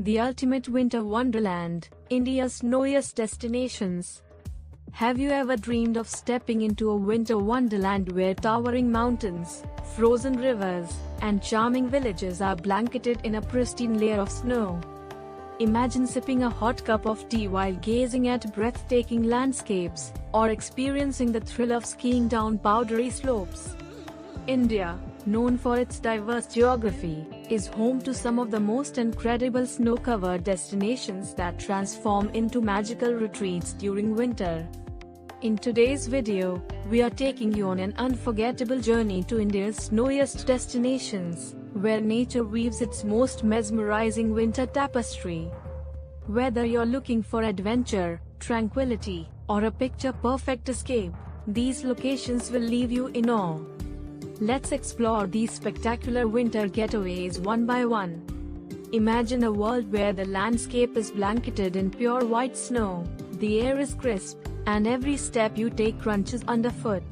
the ultimate winter wonderland, India's snowiest destinations. Have you ever dreamed of stepping into a winter wonderland where towering mountains, frozen rivers, and charming villages are blanketed in a pristine layer of snow? Imagine sipping a hot cup of tea while gazing at breathtaking landscapes, or experiencing the thrill of skiing down powdery slopes. India, known for its diverse geography, is home to some of the most incredible snow-covered destinations that transform into magical retreats during winter. In today's video, we are taking you on an unforgettable journey to India's snowiest destinations, where nature weaves its most mesmerizing winter tapestry. Whether you're looking for adventure, tranquility, or a picture-perfect escape, these locations will leave you in awe. Let's explore these spectacular winter getaways one by one. Imagine a world where the landscape is blanketed in pure white snow, the air is crisp, and every step you take crunches underfoot.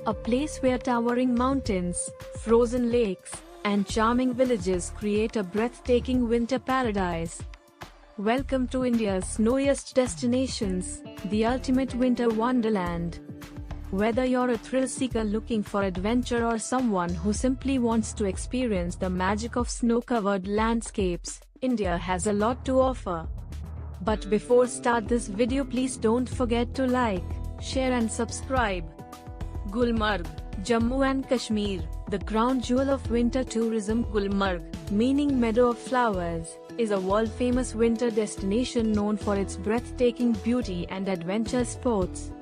A place where towering mountains, frozen lakes, and charming villages create a breathtaking winter paradise. Welcome to India's snowiest destinations, the ultimate winter wonderland. Whether you're a thrill seeker looking for adventure or someone who simply wants to experience the magic of snow-covered landscapes, India has a lot to offer. But before start this video, please don't forget to like, share and subscribe. Gulmarg, Jammu and Kashmir, the crown jewel of winter tourism. Gulmarg, meaning meadow of flowers, is a world-famous winter destination known for its breathtaking beauty and adventure sports.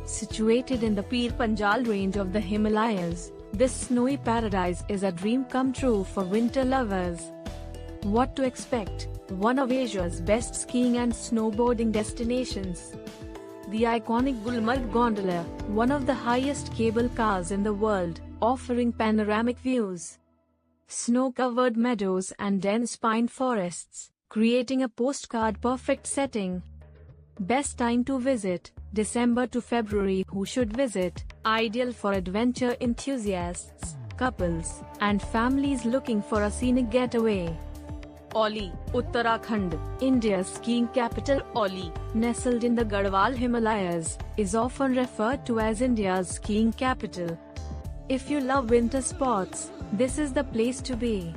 Situated in the Pir Panjal range of the Himalayas, this snowy paradise is a dream come true for winter lovers. What to expect? One of Asia's best skiing and snowboarding destinations. The iconic Gulmarg Gondola, one of the highest cable cars in the world, offering panoramic views. Snow-covered meadows and dense pine forests, creating a postcard-perfect setting. Best time to visit, December to February. Who should visit? Ideal for adventure enthusiasts, couples, and families looking for a scenic getaway. Auli, Uttarakhand, India's skiing capital. Auli, nestled in the Garhwal Himalayas, is often referred to as India's skiing capital. If you love winter sports, this is the place to be.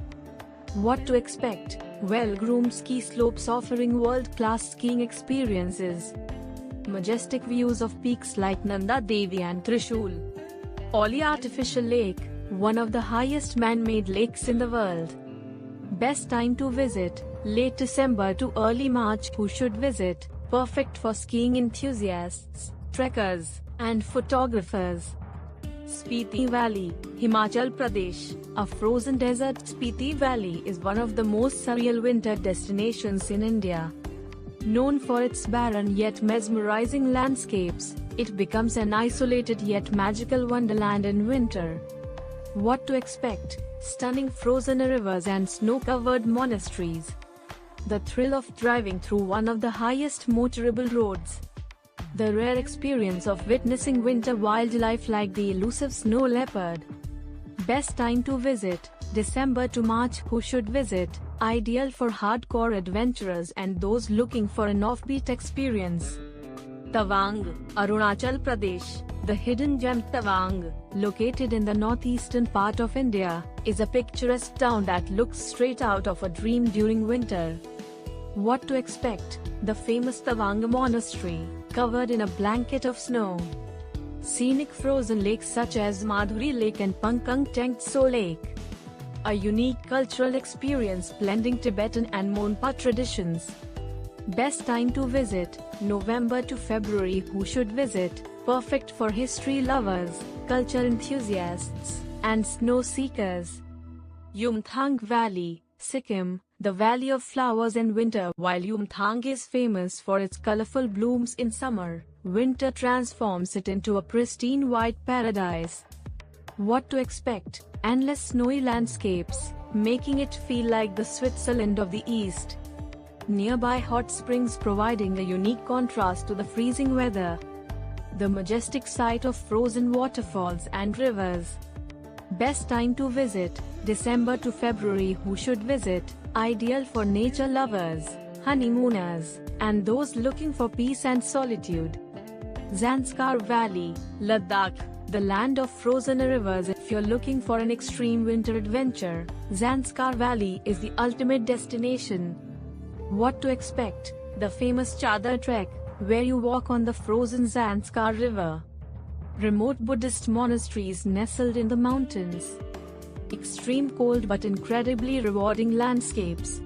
What to expect? Well-groomed ski slopes offering world-class skiing experiences. Majestic views of peaks like Nanda Devi and Trishul. Auli Artificial Lake, one of the highest man-made lakes in the world. Best time to visit, late December to early March. Who should visit? Perfect for skiing enthusiasts, trekkers, and photographers. Spiti Valley, Himachal Pradesh, a frozen desert. Spiti Valley is one of the most surreal winter destinations in India. Known for its barren yet mesmerizing landscapes, it becomes an isolated yet magical wonderland in winter. What to expect? Stunning frozen rivers and snow-covered monasteries. The thrill of driving through one of the highest motorable roads. The rare experience of witnessing winter wildlife like the elusive snow leopard. Best time to visit, December to March. Who should visit? Ideal for hardcore adventurers and those looking for an offbeat experience. Tawang, Arunachal Pradesh. The hidden gem Tawang, located in the northeastern part of India, is a picturesque town that looks straight out of a dream during winter. What to expect? The famous Tawang Monastery, covered in a blanket of snow. Scenic frozen lakes such as Madhuri Lake and Pangkang Tengtso Lake. A unique cultural experience blending Tibetan and Monpa traditions. Best time to visit, November to February. Who should visit? Perfect for history lovers, culture enthusiasts, and snow seekers. Yumthang Valley, Sikkim, the Valley of Flowers in winter. While Yumthang is famous for its colorful blooms in summer, winter transforms it into a pristine white paradise. What to expect? Endless snowy landscapes, making it feel like the Switzerland of the East. Nearby hot springs providing a unique contrast to the freezing weather. The majestic sight of frozen waterfalls and rivers. Best time to visit, December to February. Who should visit? Ideal for nature lovers, honeymooners, and those looking for peace and solitude. Zanskar Valley, Ladakh, the land of frozen rivers. If you're looking for an extreme winter adventure, Zanskar Valley is the ultimate destination. What to expect? The famous Chadar Trek, where you walk on the frozen Zanskar River. Remote Buddhist monasteries nestled in the mountains. Extreme cold but incredibly rewarding landscapes.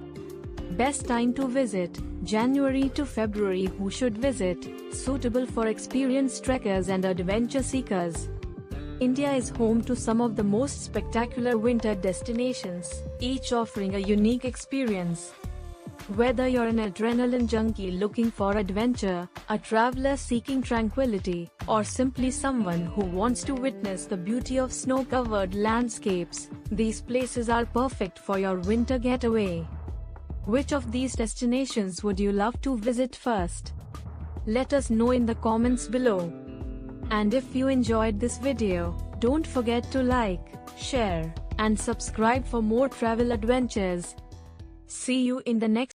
Best time to visit, January to February. Who should visit? Suitable for experienced trekkers and adventure seekers. India is home to some of the most spectacular winter destinations, each offering a unique experience. Whether you're an adrenaline junkie looking for adventure, a traveler seeking tranquility, or simply someone who wants to witness the beauty of snow-covered landscapes, these places are perfect for your winter getaway. Which of these destinations would you love to visit first? Let us know in the comments below. And if you enjoyed this video, don't forget to like, share, and subscribe for more travel adventures. See you in the next